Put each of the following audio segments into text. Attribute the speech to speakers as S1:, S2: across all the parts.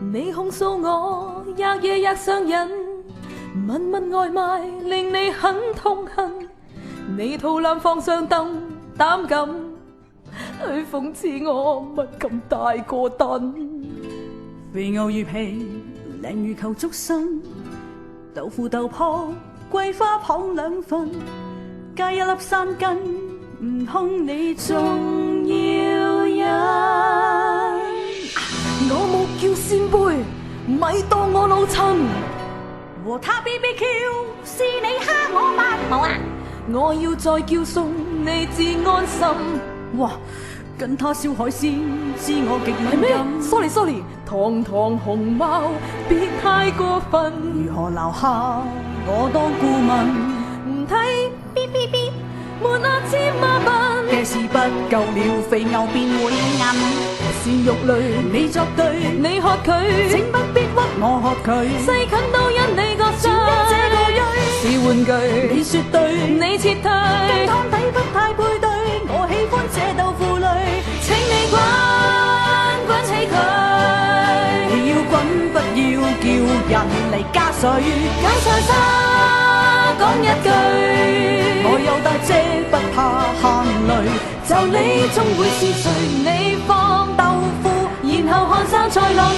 S1: 你控訴我日夜也上癮，問問外賣令你很痛恨，你肚腩放上凳，膽敢去諷刺我乜咁大個墩。
S2: 肥牛魚皮靚如球竹身，豆腐豆泡桂花糖2份，加1粒山根，唔通你仲要忍？
S1: 我冇叫先輩，咪當我老襯。
S2: 和他 BBQ 是你蝦我嗎？冇啊！
S1: 我要再叫餸，你至安心。
S2: 哇！跟他燒海鮮，知我極敏
S1: 咩
S2: 感。
S1: ？Sorry，堂堂熊貓，別太過分。
S2: 如何留下我當顧問？
S1: 唔睇 B，沒那千孖笨。
S2: 這事不夠了，肥牛便會韌。
S1: 是肉類，
S2: 你作對，
S1: 你喝佢，
S2: 請不必屈我喝佢。
S1: 細近都因你個傷，
S2: 這個錐
S1: 是玩具，
S2: 你說對，
S1: 你撤退，
S2: 跟湯底不太配對。我喜歡這豆腐類，
S1: 請你滾起佢。
S2: 你要滾，不要叫人嚟加水。
S1: 韭菜花講一句，
S2: 我有大遮，不怕喊淚。
S1: 就你終會是誰？你放豆腐，然後看生菜落淚。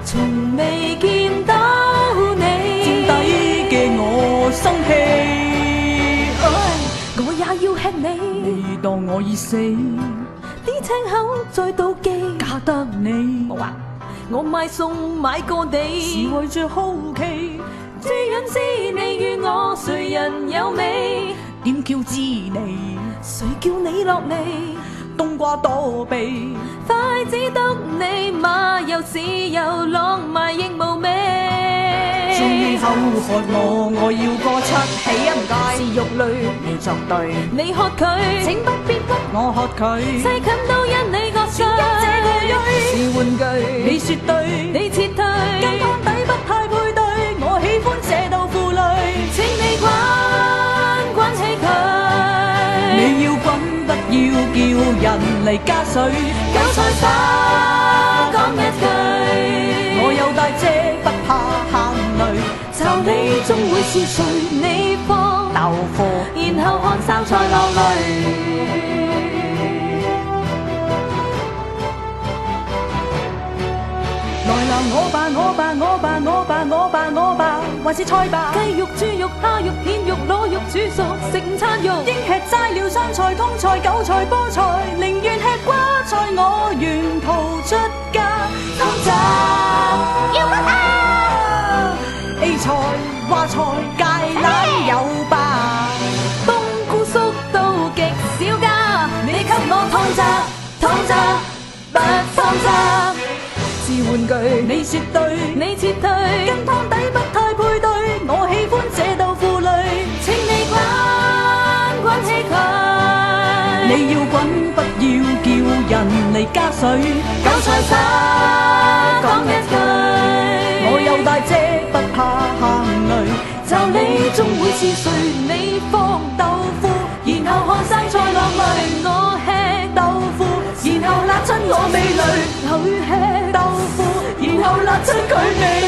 S1: 從未見到你，
S2: 墊底嘅我生氣，
S1: 我也要吃你。
S2: 你當我已死，
S1: 啲青口再妒忌，
S2: 嫁得你。
S1: 冇啊！我買餸買過
S2: 是
S1: 地，
S2: 為着好奇，
S1: 只因知你與我誰人有味，
S2: 點叫知你？
S1: 誰叫你落嚟？
S2: 冬瓜躲避，
S1: 筷子得你馬又豉油落埋亦無味。
S2: 最後喝我要歌出起唔該。
S1: 是肉類，
S2: 你作對，
S1: 你喝佢，請不必屈
S2: 我喝佢。
S1: 細近都因你個傷，
S2: 這個錐
S1: 是玩具，
S2: 你說對，
S1: 你撤退，
S2: 跟湯底不太配對。我喜歡這豆腐類，
S1: 請你滾起佢。
S2: 你要滾，不要叫人嚟加水。
S1: 韭菜花講一句，
S2: 我有大遮，不怕喊淚。
S1: 就你終會是誰？你放
S2: 豆腐，
S1: 然後看生菜落淚。
S2: 來啦！我吧，還是菜吧？
S1: 雞肉、豬肉、蝦肉、片肉、螺肉煮熟食午餐肉，
S2: 應吃齋料、生菜、通菜、韭菜、菠菜，寧願吃瓜菜。我沿途出家偷襲，要不啊 A 菜、花菜、芥蘭有吧？
S1: 冬菇粟都極少加，你給我湯汁，不放汁。是玩具，
S2: 你說對，
S1: 你撤退，
S2: 跟湯底不太配對。我喜歡這豆腐類，
S1: 請你滾起佢。
S2: 你要滾，不要叫人嚟加水。
S1: 韭菜花講一句，
S2: 我有大遮，不怕喊淚。
S1: 就你終會是誰？你放豆腐，然後看生菜落淚。我吃豆腐，然後辣親我味蕾。佢吃豆腐，然後辣親佢味。